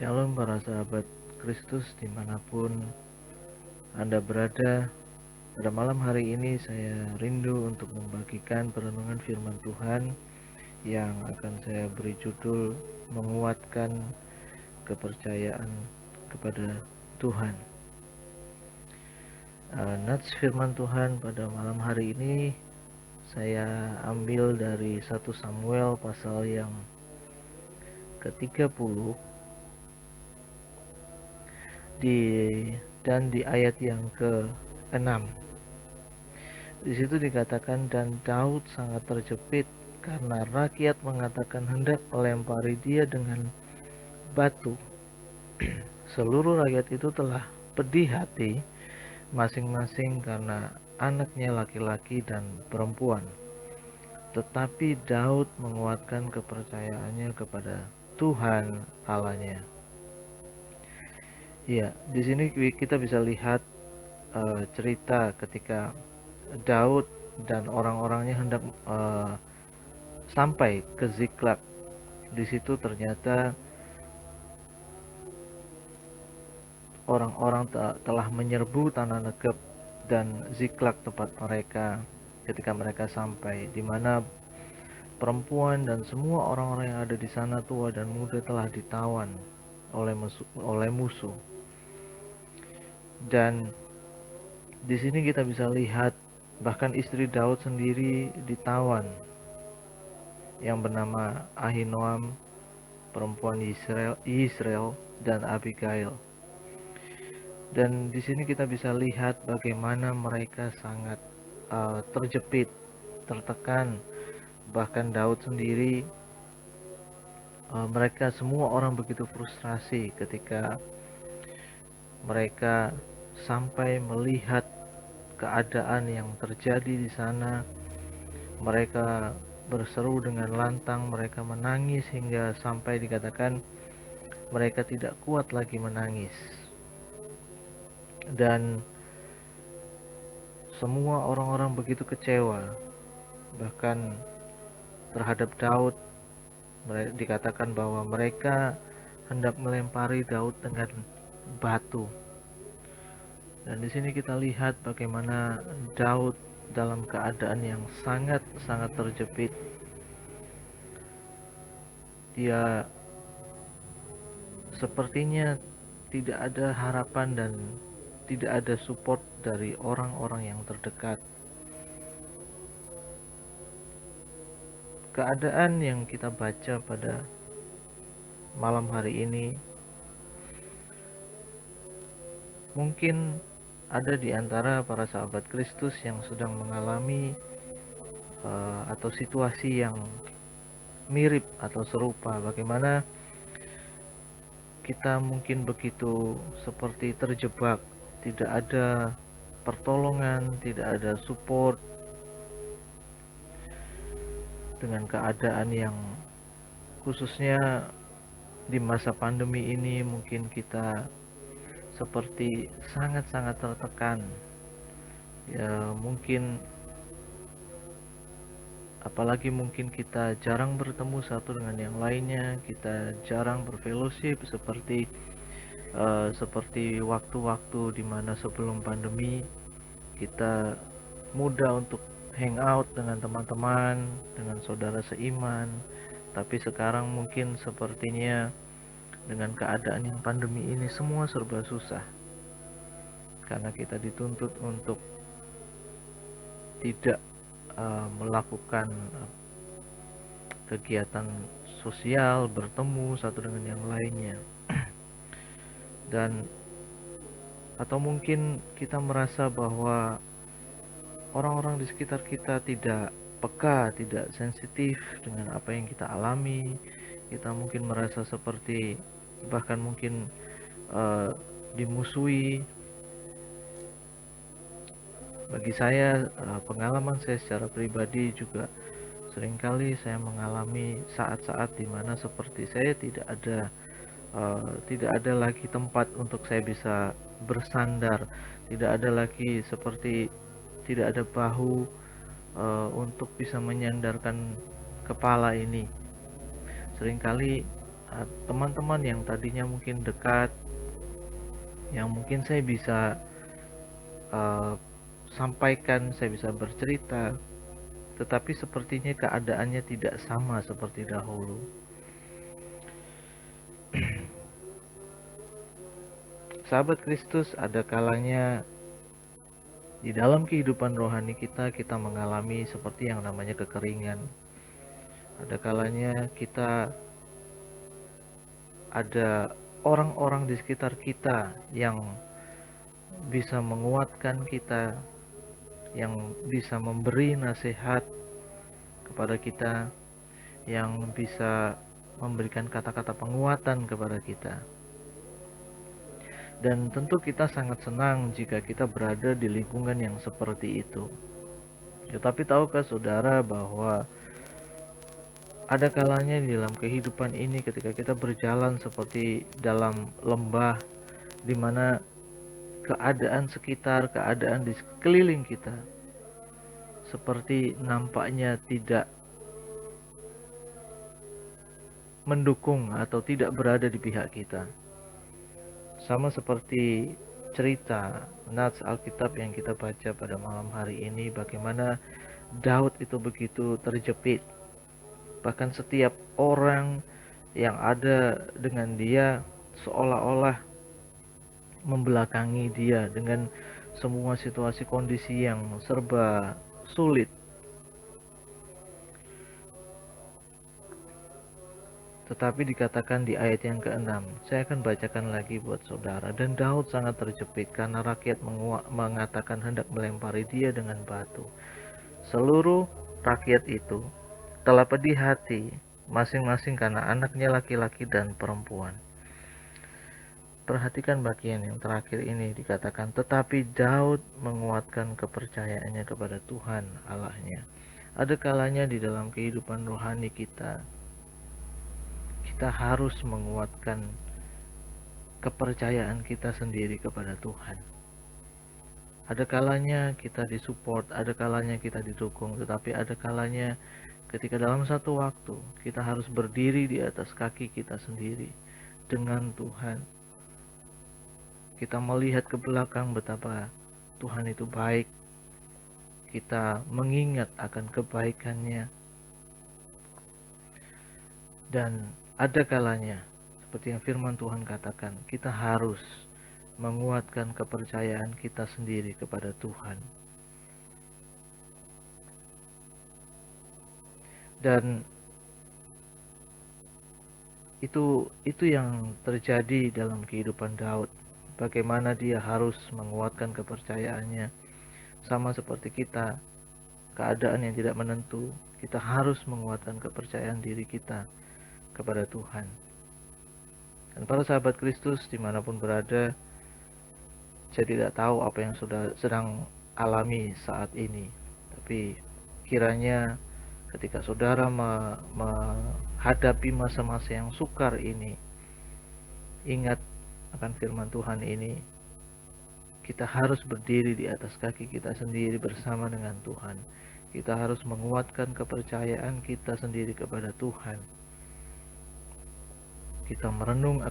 Shalom para sahabat Kristus dimanapun Anda berada. Pada malam hari ini saya rindu untuk membagikan perenungan firman Tuhan yang akan saya beri judul menguatkan kepercayaan kepada Tuhan. Nats firman Tuhan pada malam hari ini saya ambil dari 1 Samuel pasal yang ke-30 dan di ayat yang ke-6. Di situ dikatakan, dan Daud sangat terjepit karena rakyat mengatakan hendak melempari dia dengan batu. Seluruh rakyat itu telah pedih hati masing-masing karena anaknya laki-laki dan perempuan. Tetapi Daud menguatkan kepercayaannya kepada Tuhan Allahnya. Ya, di sini kita bisa lihat cerita ketika Daud dan orang-orangnya hendak sampai ke Ziklag. Di situ ternyata orang-orang telah menyerbu tanah Negeb dan Ziklag tempat mereka. Ketika mereka sampai, di mana perempuan dan semua orang-orang yang ada di sana, tua dan muda, telah ditawan oleh musuh. Dan di sini kita bisa lihat bahkan istri Daud sendiri ditawan, yang bernama Ahinoam, perempuan Israel dan Abigail. Dan di sini kita bisa lihat bagaimana mereka sangat terjepit, tertekan. Bahkan Daud sendiri, mereka semua orang begitu frustrasi ketika mereka sampai melihat keadaan yang terjadi di sana. Mereka berseru dengan lantang, mereka menangis hingga sampai dikatakan mereka tidak kuat lagi menangis. Dan semua orang-orang begitu kecewa, bahkan terhadap Daud. Dikatakan bahwa mereka hendak melempari Daud dengan batu. Dan di sini kita lihat bagaimana Daud dalam keadaan yang sangat-sangat terjepit. Dia sepertinya tidak ada harapan dan tidak ada support dari orang-orang yang terdekat. Keadaan yang kita baca pada malam hari ini, mungkin ada di antara para sahabat Kristus yang sedang mengalami atau situasi yang mirip atau serupa. Bagaimana kita mungkin begitu seperti terjebak, tidak ada pertolongan, tidak ada support dengan keadaan yang khususnya di masa pandemi ini. Mungkin kita seperti sangat-sangat tertekan, ya mungkin apalagi mungkin kita jarang bertemu satu dengan yang lainnya, kita jarang berfellowship seperti waktu-waktu dimana sebelum pandemi kita mudah untuk hangout dengan teman-teman, dengan saudara seiman. Tapi sekarang mungkin sepertinya dengan keadaan yang pandemi ini semua serba susah, karena kita dituntut untuk tidak melakukan kegiatan sosial, bertemu satu dengan yang lainnya. Dan atau mungkin kita merasa bahwa orang-orang di sekitar kita tidak peka, tidak sensitif dengan apa yang kita alami. Kita mungkin merasa seperti bahkan mungkin dimusuhi. Bagi saya, pengalaman saya secara pribadi juga seringkali saya mengalami saat-saat dimana seperti saya tidak ada lagi tempat untuk saya bisa bersandar, tidak ada lagi seperti tidak ada bahu untuk bisa menyandarkan kepala ini. Seringkali teman-teman yang tadinya mungkin dekat, yang mungkin saya bisa uh, sampaikan, saya bisa bercerita, tetapi sepertinya keadaannya tidak sama seperti dahulu. Sahabat Kristus, ada kalanya di dalam kehidupan rohani kita mengalami seperti yang namanya kekeringan. Ada kalanya kita ada orang-orang di sekitar kita yang bisa menguatkan kita, yang bisa memberi nasihat kepada kita, yang bisa memberikan kata-kata penguatan kepada kita. Dan tentu kita sangat senang jika kita berada di lingkungan yang seperti itu. Tetapi tahukah saudara bahwa ada kalanya di dalam kehidupan ini ketika kita berjalan seperti dalam lembah, di mana keadaan sekitar, keadaan di sekeliling kita seperti nampaknya tidak mendukung atau tidak berada di pihak kita. Sama seperti cerita nats Alkitab yang kita baca pada malam hari ini, bagaimana Daud itu begitu terjepit. Bahkan setiap orang yang ada dengan dia seolah-olah membelakangi dia dengan semua situasi kondisi yang serba sulit. Tetapi dikatakan di ayat yang ke-6, saya akan bacakan lagi buat saudara. Dan Daud sangat terjepit karena rakyat mengatakan hendak melempari dia dengan batu. Seluruh rakyat itu telah pedih hati, masing-masing karena anaknya laki-laki dan perempuan. Perhatikan bagian yang terakhir ini, dikatakan, tetapi Daud menguatkan kepercayaannya kepada Tuhan Allahnya. Ada kalanya di dalam kehidupan rohani kita harus menguatkan kepercayaan kita sendiri kepada Tuhan. Ada kalanya kita disupport, ada kalanya kita didukung, tetapi ada kalanya ketika dalam satu waktu kita harus berdiri di atas kaki kita sendiri dengan Tuhan. Kita melihat ke belakang betapa Tuhan itu baik. Kita mengingat akan kebaikannya. Dan ada kalanya, seperti yang firman Tuhan katakan, kita harus menguatkan kepercayaan kita sendiri kepada Tuhan. Dan itu yang terjadi dalam kehidupan Daud. Bagaimana dia harus menguatkan kepercayaannya. Sama seperti kita, keadaan yang tidak menentu, kita harus menguatkan kepercayaan diri kita kepada Tuhan. Dan para sahabat Kristus dimanapun berada, saya tidak tahu apa yang sudah sedang alami saat ini, tapi kiranya ketika saudara menghadapi masa-masa yang sukar ini, ingat akan firman Tuhan ini. Kita harus berdiri di atas kaki kita sendiri bersama dengan Tuhan. Kita harus menguatkan kepercayaan kita sendiri kepada Tuhan. Kita merenung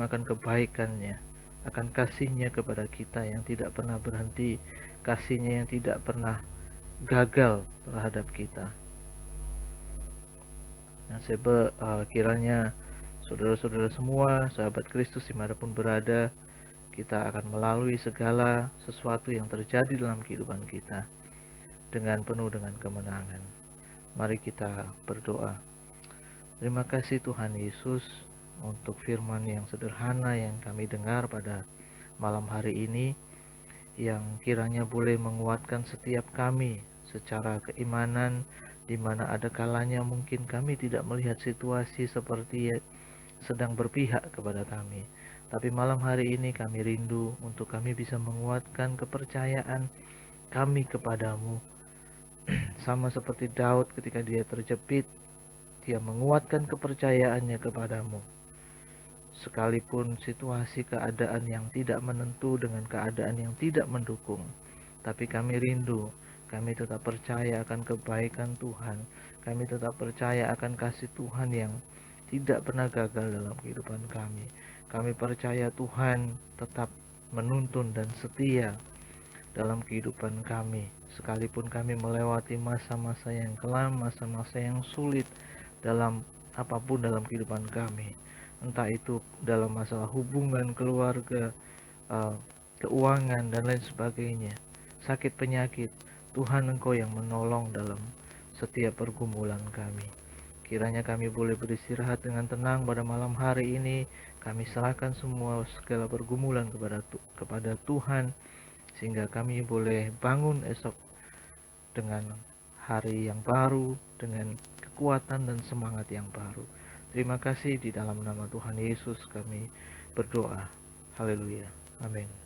akan kebaikannya, akan kasihnya kepada kita yang tidak pernah berhenti, kasihnya yang tidak pernah gagal terhadap kita. Nah, kiranya saudara-saudara semua, sahabat Kristus dimanapun berada, kita akan melalui segala sesuatu yang terjadi dalam kehidupan kita dengan penuh dengan kemenangan. Mari kita berdoa. Terima kasih Tuhan Yesus untuk firman yang sederhana yang kami dengar pada malam hari ini, yang kiranya boleh menguatkan setiap kami secara keimanan, di mana ada kalanya mungkin kami tidak melihat situasi seperti sedang berpihak kepada kami. Tapi malam hari ini kami rindu untuk kami bisa menguatkan kepercayaan kami kepadamu. Sama seperti Daud ketika dia terjepit, dia menguatkan kepercayaannya kepadamu. Sekalipun situasi keadaan yang tidak menentu dengan keadaan yang tidak mendukung, tapi kami rindu, kami tetap percaya akan kebaikan Tuhan, kami tetap percaya akan kasih Tuhan yang tidak pernah gagal dalam kehidupan kami. Kami percaya Tuhan tetap menuntun dan setia dalam kehidupan kami, sekalipun kami melewati masa-masa yang kelam, masa-masa yang sulit dalam apapun dalam kehidupan kami, entah itu dalam masalah hubungan keluarga, eh, keuangan dan lain sebagainya, sakit penyakit. Tuhan, Engkau yang menolong dalam setiap pergumulan kami. Kiranya kami boleh beristirahat dengan tenang pada malam hari ini. Kami serahkan semua segala pergumulan kepada Tuhan, sehingga kami boleh bangun esok dengan hari yang baru, dengan kekuatan dan semangat yang baru. Terima kasih, di dalam nama Tuhan Yesus kami berdoa. Haleluya. Amin.